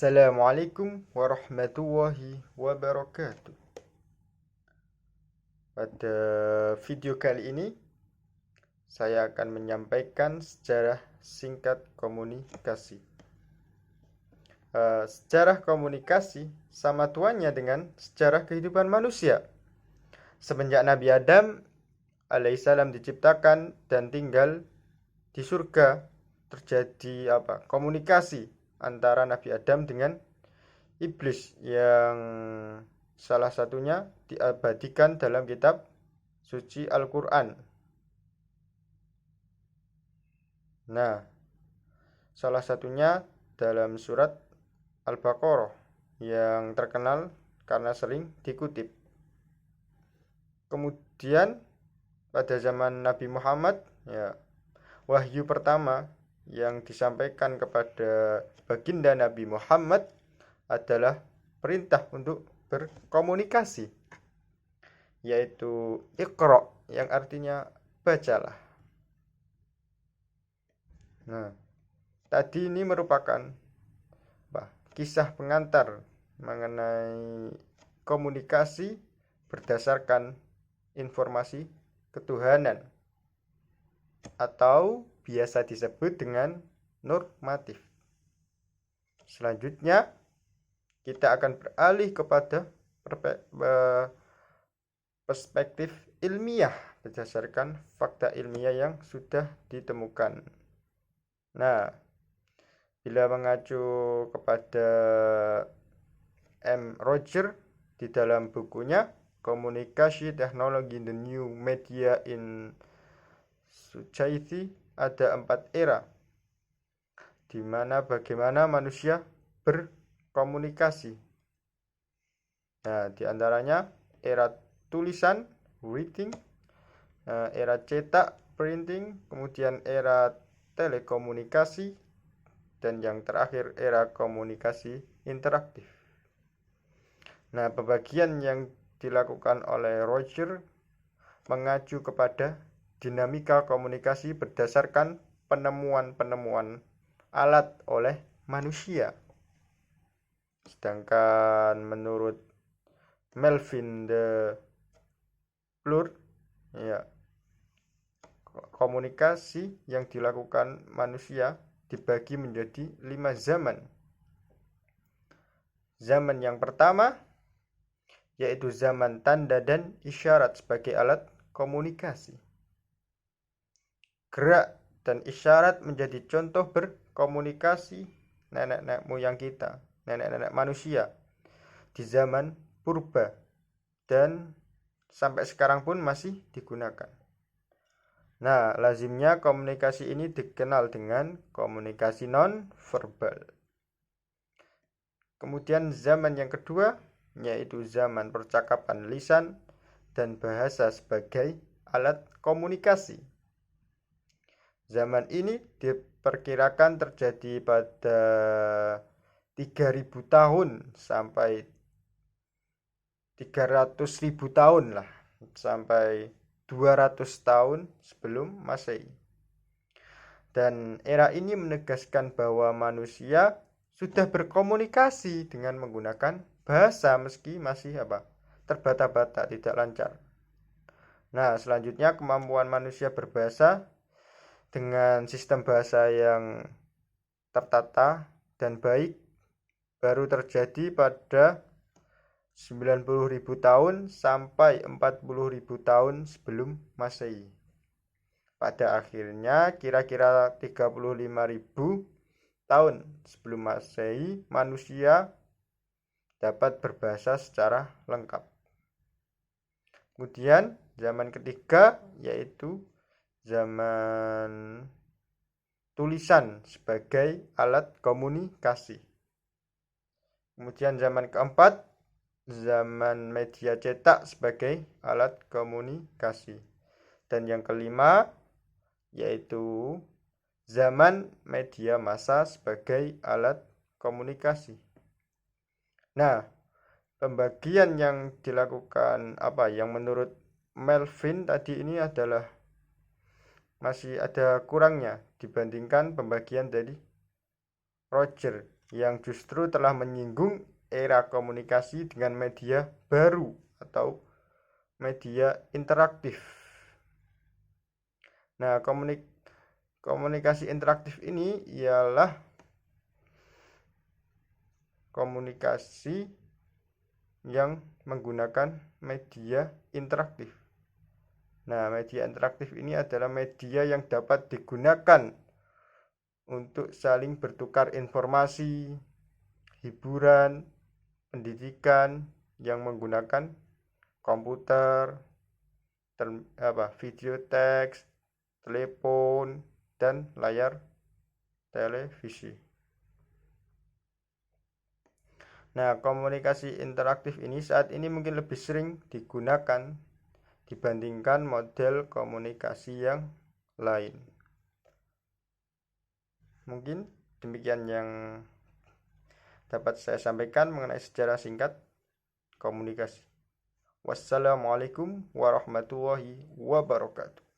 Assalamualaikum warahmatullahi wabarakatuh. Pada video kali ini saya akan menyampaikan sejarah singkat komunikasi. Sejarah komunikasi sama tuannya dengan sejarah kehidupan manusia. Semenjak Nabi Adam alaihissalam diciptakan dan tinggal di surga, terjadi komunikasi antara Nabi Adam dengan iblis yang salah satunya diabadikan dalam kitab suci Al-Quran. Nah, salah satunya dalam surat Al-Baqarah yang terkenal karena sering dikutip. Kemudian pada zaman Nabi Muhammad, wahyu pertama yang disampaikan kepada baginda Nabi Muhammad adalah perintah untuk berkomunikasi, yaitu Iqra, yang artinya bacalah. Nah, tadi ini merupakan kisah pengantar mengenai komunikasi berdasarkan informasi ketuhanan atau biasa disebut dengan normatif. Selanjutnya kita akan beralih kepada perspektif ilmiah berdasarkan fakta ilmiah yang sudah ditemukan. Nah, bila mengacu kepada M. Roger di dalam bukunya Komunikasi Teknologi the New Media in Society, ada 4 era di mana bagaimana manusia berkomunikasi. Nah, di antaranya era tulisan, writing, era cetak, printing, kemudian era telekomunikasi, dan yang terakhir era komunikasi interaktif. Nah, pembagian yang dilakukan oleh Roger mengacu kepada dinamika komunikasi berdasarkan penemuan-penemuan alat oleh manusia. Sedangkan menurut Melvin de Plur, komunikasi yang dilakukan manusia dibagi menjadi 5 zaman. Zaman yang pertama yaitu zaman tanda dan isyarat sebagai alat komunikasi. Gerak dan isyarat menjadi contoh berkomunikasi nenek-nenek moyang kita, nenek-nenek manusia di zaman purba, dan sampai sekarang pun masih digunakan. Nah, lazimnya komunikasi ini dikenal dengan komunikasi non-verbal. Kemudian zaman yang kedua yaitu zaman percakapan lisan dan bahasa sebagai alat komunikasi. Zaman ini diperkirakan terjadi pada 3.000 tahun sampai 300.000 tahun lah, sampai 200 tahun sebelum Masehi. Dan era ini menegaskan bahwa manusia sudah berkomunikasi dengan menggunakan bahasa meski masih terbata-bata, tidak lancar. Nah, selanjutnya kemampuan manusia berbahasa dengan sistem bahasa yang tertata dan baik baru terjadi pada 90.000 tahun sampai 40.000 tahun sebelum Masehi. Pada akhirnya kira-kira 35.000 tahun sebelum Masehi manusia dapat berbahasa secara lengkap. Kemudian zaman ketiga yaitu zaman tulisan sebagai alat komunikasi. Kemudian zaman keempat zaman media cetak sebagai alat komunikasi. Dan yang kelima yaitu zaman media massa sebagai alat komunikasi. Nah, pembagian yang dilakukan yang menurut Melvin tadi ini adalah masih ada kurangnya dibandingkan pembagian dari Roger. yang justru telah menyinggung era komunikasi dengan media baru atau media interaktif. Nah, komunikasi interaktif ini ialah komunikasi yang menggunakan media interaktif. Nah, media interaktif ini adalah media yang dapat digunakan untuk saling bertukar informasi, hiburan, pendidikan yang menggunakan komputer, video teks, telepon, dan layar televisi. Nah, komunikasi interaktif ini saat ini mungkin lebih sering digunakan dibandingkan model komunikasi yang lain. Mungkin demikian yang dapat saya sampaikan mengenai sejarah singkat komunikasi. Wassalamualaikum warahmatullahi wabarakatuh.